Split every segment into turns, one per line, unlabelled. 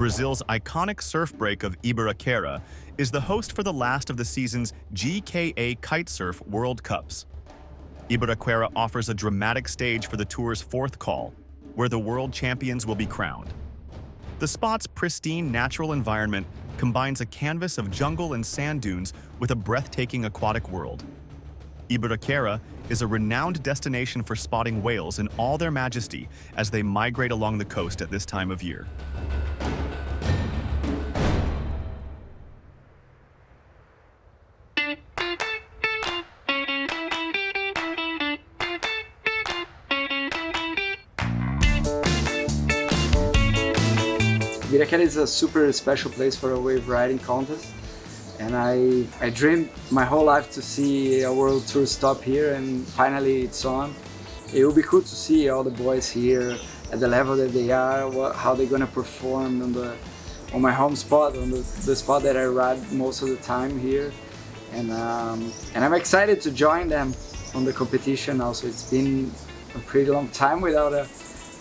Brazil's iconic surf break of Ibiraquera, is the host for the last of the season's GKA Kite-surf World Cups. Ibiraquera offers a dramatic stage for the tour's fourth call, where the world champions will be crowned. The spot's pristine natural environment combines a canvas of jungle and sand dunes with a breathtaking aquatic world. Ibiraquera is a renowned destination for spotting whales in all their majesty as they migrate along the coast at this time of year.
Ibiraquera is a super special place for a wave riding contest, and I dreamed my whole life to see a world tour stop here, and finally it's on. It will be cool to see all the boys here at the level that they are, how they're gonna perform on my home spot, on the spot that I ride most of the time here, and I'm excited to join them on the competition. Also, it's been a pretty long time without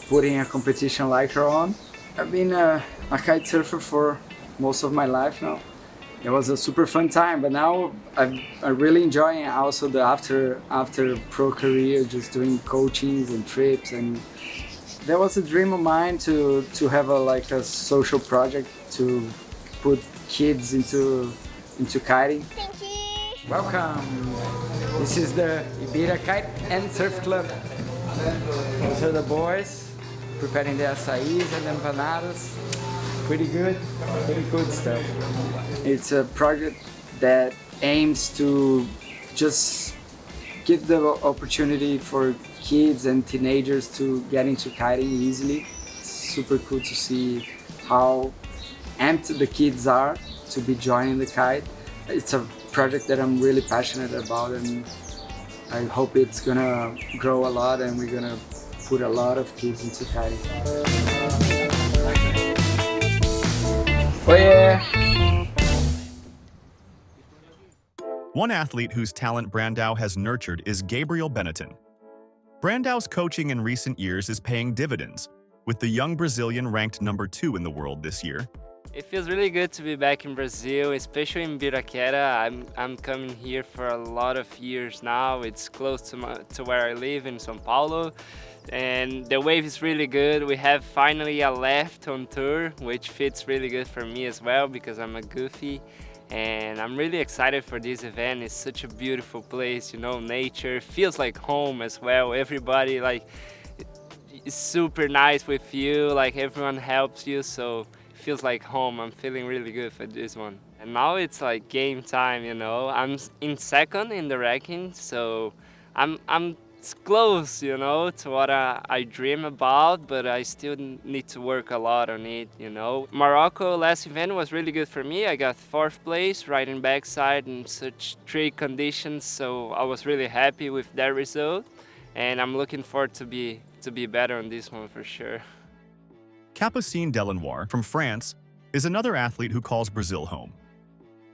putting a competition like her on. I've been a kite surfer for most of my life now. It was a super fun time, but now I'm really enjoying also the after pro career, just doing coachings and trips. And there was a dream of mine to have a social project to put kids into kiting.
Thank you.
Welcome. This is the Ibiraquera Kite and Surf Club. Those are the boys preparing the açaís and empanadas. Pretty good stuff. It's a project that aims to just give the opportunity for kids and teenagers to get into kiting easily. It's super cool to see how amped the kids are to be joining the kite. It's a project that I'm really passionate about, and I hope it's gonna grow a lot and we're gonna put a lot of kids into kiting. Oh yeah!
One athlete whose talent Brandao has nurtured is Gabriel Benetton. Brandao's coaching in recent years is paying dividends, with the young Brazilian ranked #2 in the world this year.
It feels really good to be back in Brazil, especially in Ibiraquera. I'm coming here for a lot of years now. It's close to where I live in São Paulo, and the wave is really good. We have finally a left on tour, which fits really good for me as well because I'm a goofy, and I'm really excited for this event. It's such a beautiful place, you know, nature feels like home as well. Everybody is super nice with you, like everyone helps you, so feels like home. I'm feeling really good for this one. And now it's like game time, you know. I'm in second in the ranking, so I'm close, you know, to what I dream about, but I still need to work a lot on it, you know. Morocco last event was really good for me. I got 4th place riding backside in such tricky conditions, so I was really happy with that result, and I'm looking forward to be better on this one for sure.
Capucine Delannoy from France is another athlete who calls Brazil home.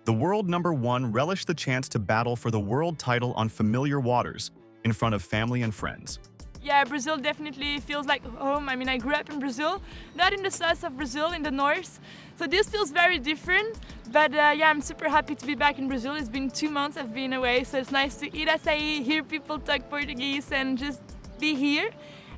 The world #1 relished the chance to battle for the world title on familiar waters in front of family and friends.
Yeah, Brazil definitely feels like home. I mean, I grew up in Brazil, not in the south of Brazil, in the north. So this feels very different. But yeah, I'm super happy to be back in Brazil. It's been 2 months I've been away, so it's nice to eat açaí, hear people talk Portuguese, and just be here.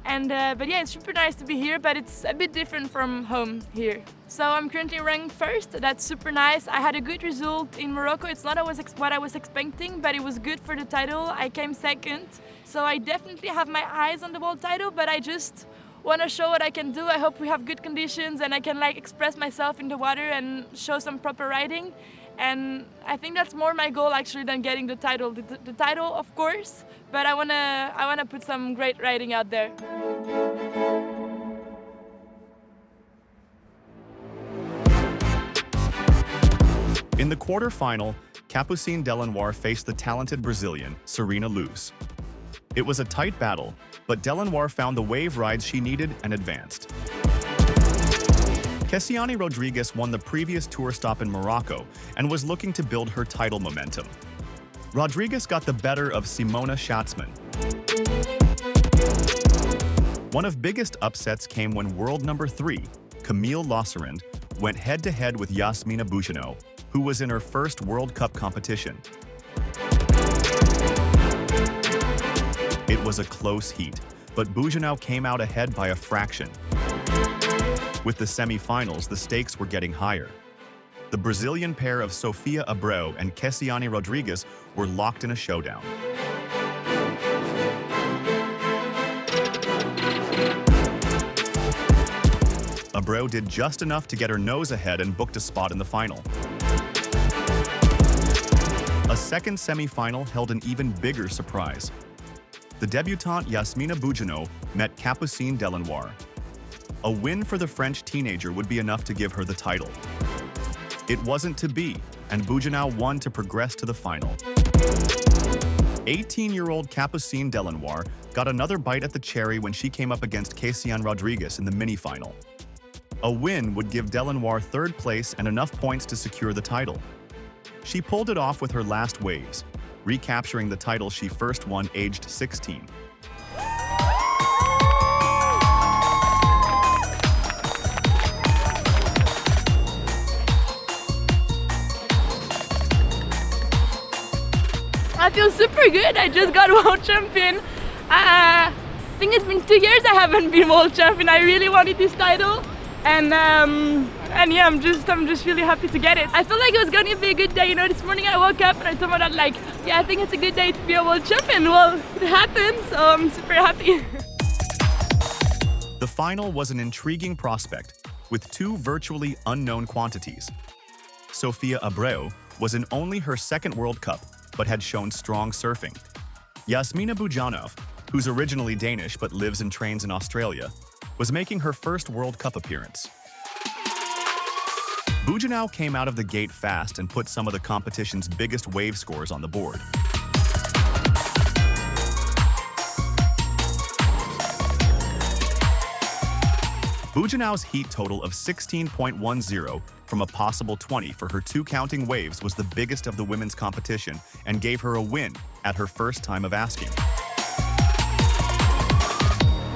And but yeah, it's super nice to be here, but it's a bit different from home here. So I'm currently ranked 1st. That's super nice. I had a good result in Morocco. It's not always what I was expecting, but it was good for the title. I came 2nd. So I definitely have my eyes on the world title, but I just want to show what I can do. I hope we have good conditions and I can express myself in the water and show some proper riding. And I think that's more my goal actually than getting the title. The title, of course, but I wanna put some great riding out there.
In the quarterfinal, Capucine Delannoy faced the talented Brazilian Serena Luz. It was a tight battle, but Delannoy found the wave rides she needed and advanced. Kessiane Rodrigues won the previous tour stop in Morocco and was looking to build her title momentum. Rodrigues got the better of Simona Schatzman. One of biggest upsets came when world #3, Camille Losserand, went head-to-head with Yasmina Bujanov, who was in her first World Cup competition. It was a close heat, but Bujanov came out ahead by a fraction. With the semi-finals, the stakes were getting higher. The Brazilian pair of Sofia Abreu and Capucine Rodrigues were locked in a showdown. Abreu did just enough to get her nose ahead and booked a spot in the final. A second semi-final held an even bigger surprise. The debutante Yasmina Bujanov met Capucine Delannoy. A win for the French teenager would be enough to give her the title. It wasn't to be, and Bujanov won to progress to the final. 18-year-old Capucine Delannoy got another bite at the cherry when she came up against Capucine Rodrigues in the mini-final. A win would give Delannoy third place and enough points to secure the title. She pulled it off with her last waves, recapturing the title she first won aged 16.
I feel super good. I just got world champion. I think it's been 2 years I haven't been world champion. I really wanted this title, and yeah, I'm just really happy to get it. I felt like it was going to be a good day. You know, this morning I woke up and I told my dad, like, yeah, I think it's a good day to be a world champion. Well, it happened, so I'm super happy.
The final was an intriguing prospect with two virtually unknown quantities. Sofia Abreu was in only her second World Cup, but had shown strong surfing. Yasmina Bujanov, who's originally Danish but lives and trains in Australia, was making her first World Cup appearance. Bujanov came out of the gate fast and put some of the competition's biggest wave scores on the board. Bujanov's heat total of 16.10 from a possible 20 for her two counting waves was the biggest of the women's competition and gave her a win at her first time of asking.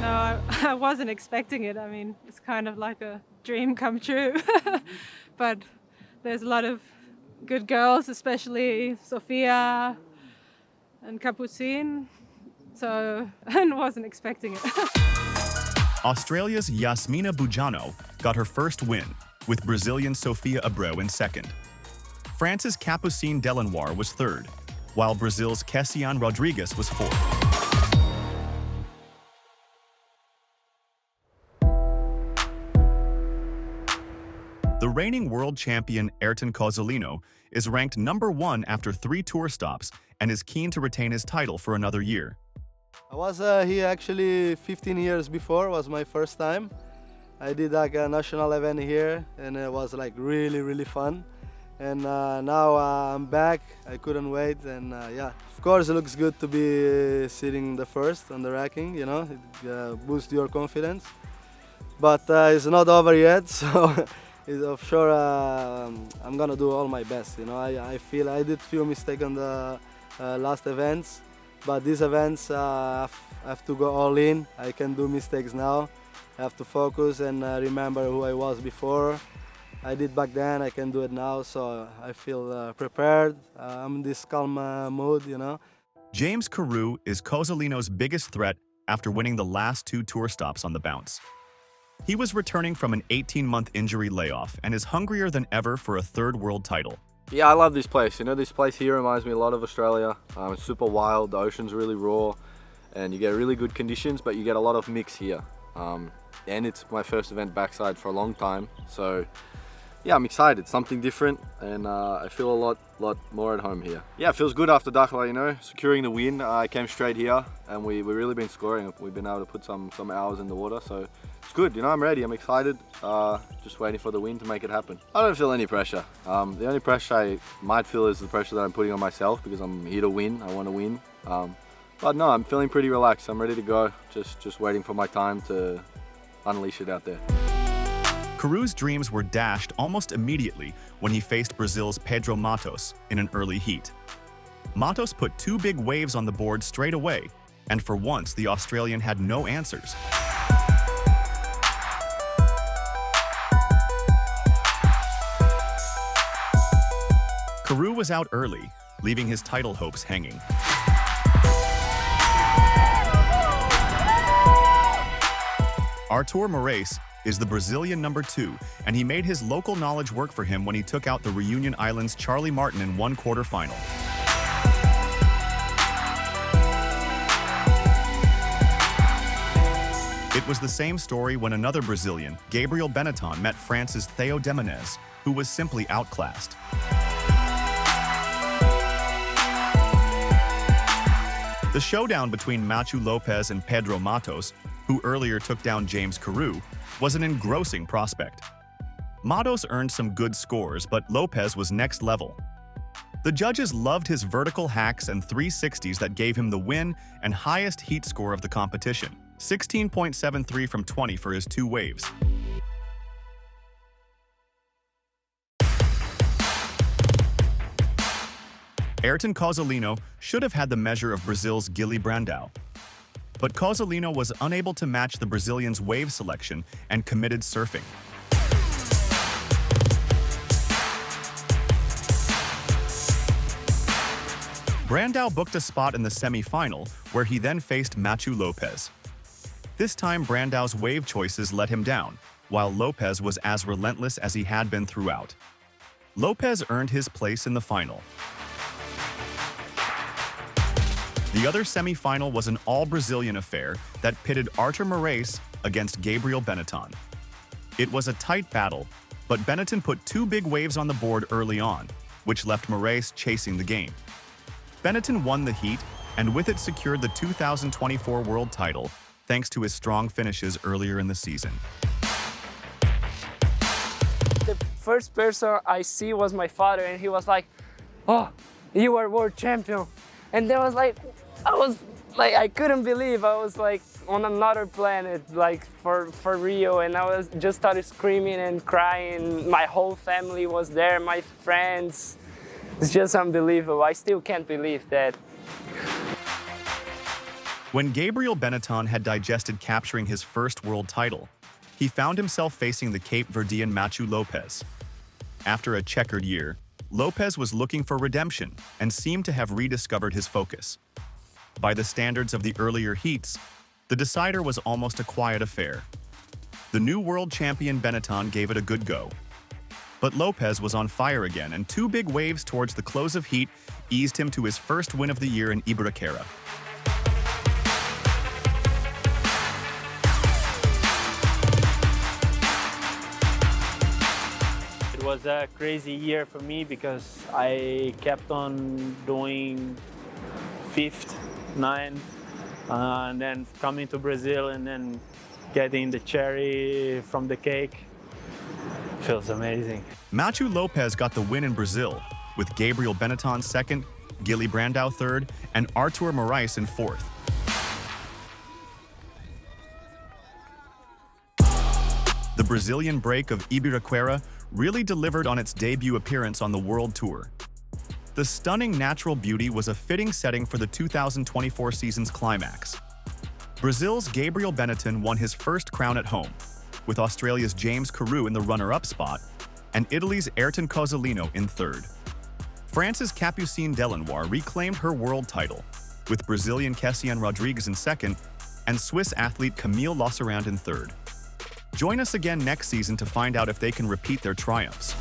No, I wasn't expecting it. I mean, it's kind of like a dream come true. But there's a lot of good girls, especially Sofia and Capucine, so I wasn't expecting it.
Australia's Yasmina Bujanov got her first win, with Brazilian Sofia Abreu in second. France's Capucine Delannoy was third, while Brazil's Capucine Rodrigues was fourth. The reigning world champion Ayrton Cozzolino is ranked #1 after 3 tour stops and is keen to retain his title for another year.
I was here actually 15 years before, was my first time. I did like a national event here and it was like really fun. And now I'm back, I couldn't wait, and yeah. Of course it looks good to be sitting the first on the ranking, you know, it boosts your confidence. But it's not over yet, so I'm sure I'm gonna do all my best, you know. I feel I did few mistakes on the last events, but these events I have to go all in. I can do mistakes now. I have to focus and remember who I was before. I did back then, I can do it now, so I feel prepared. I'm in this calm mood, you know.
James Carew is Cozzolino's biggest threat after winning the last 2 tour stops on the bounce. He was returning from an 18-month injury layoff and is hungrier than ever for a third world title.
Yeah, I love this place. You know, this place here reminds me a lot of Australia. It's super wild, the ocean's really raw, and you get really good conditions, but you get a lot of mix here. And it's my first event backside for a long time, so yeah, I'm excited. Something different, and I feel a lot more at home here. Yeah, it feels good after Dakhla, you know, securing the win. I came straight here, and we've really been scoring. We've been able to put some hours in the water, so it's good. You know, I'm ready. I'm excited. Just waiting for the win to make it happen. I don't feel any pressure. The only pressure I might feel is the pressure that I'm putting on myself because I'm here to win. I want to win. But no, I'm feeling pretty relaxed. I'm ready to go. Just waiting for my time to unleash it out there.
Carew's dreams were dashed almost immediately when he faced Brazil's Pedro Matos in an early heat. Matos put 2 big waves on the board straight away, and for once the Australian had no answers. Carew was out early, leaving his title hopes hanging. Artur Moraes is the Brazilian number 2, and he made his local knowledge work for him when he took out the Reunion Islands' Charlie Martin in one quarterfinal. It was the same story when another Brazilian, Gabriel Benetton, met France's Theo Demonez, who was simply outclassed. The showdown between Machu Lopez and Pedro Matos, who earlier took down James Carew, was an engrossing prospect. Matos earned some good scores, but Lopez was next level. The judges loved his vertical hacks and 360s that gave him the win and highest heat score of the competition, 16.73 from 20 for his 2 waves. Ayrton Cozzolino should have had the measure of Brazil's Guilherme Brandão. But Cozzolino was unable to match the Brazilian's wave selection and committed surfing. Brandão booked a spot in the semi-final, where he then faced Machu Lopez. This time, Brandão's wave choices let him down, while Lopez was as relentless as he had been throughout. Lopez earned his place in the final. The other semi-final was an all-Brazilian affair that pitted Artur Moraes against Gabriel Benetton. It was a tight battle, but Benetton put 2 big waves on the board early on, which left Moraes chasing the game. Benetton won the heat, and with it secured the 2024 world title, thanks to his strong finishes earlier in the season.
The first person I see was my father, and he was like, "Oh, you are world champion." And then I couldn't believe I was like on another planet, like for real. And I was just started screaming and crying. My whole family was there, my friends. It's just unbelievable. I still can't believe that.
When Gabriel Benetton had digested capturing his first world title, he found himself facing the Cape Verdean Machu Lopez. After a checkered year, Lopez was looking for redemption and seemed to have rediscovered his focus. By the standards of the earlier heats, the decider was almost a quiet affair. The new world champion Benetton gave it a good go. But Lopez was on fire again, and 2 big waves towards the close of heat eased him to his first win of the year in Ibiraquera.
It was a crazy year for me because I kept on doing 5th, 9th, and then coming to Brazil and then getting the cherry from the cake. Feels amazing.
Machu Lopez got the win in Brazil, with Gabriel Benetton 2nd, Guilherme Brandão 3rd, and Artur Moraes in 4th. The Brazilian break of Ibiraquera really delivered on its debut appearance on the World Tour. The stunning natural beauty was a fitting setting for the 2024 season's climax. Brazil's Gabriel Benetton won his first crown at home, with Australia's James Carew in the runner-up spot, and Italy's Ayrton Cozzolino in 3rd. France's Capucine Delannoy reclaimed her world title, with Brazilian Kessiane Rodrigues in 2nd, and Swiss athlete Camille Losserand in 3rd. Join us again next season to find out if they can repeat their triumphs.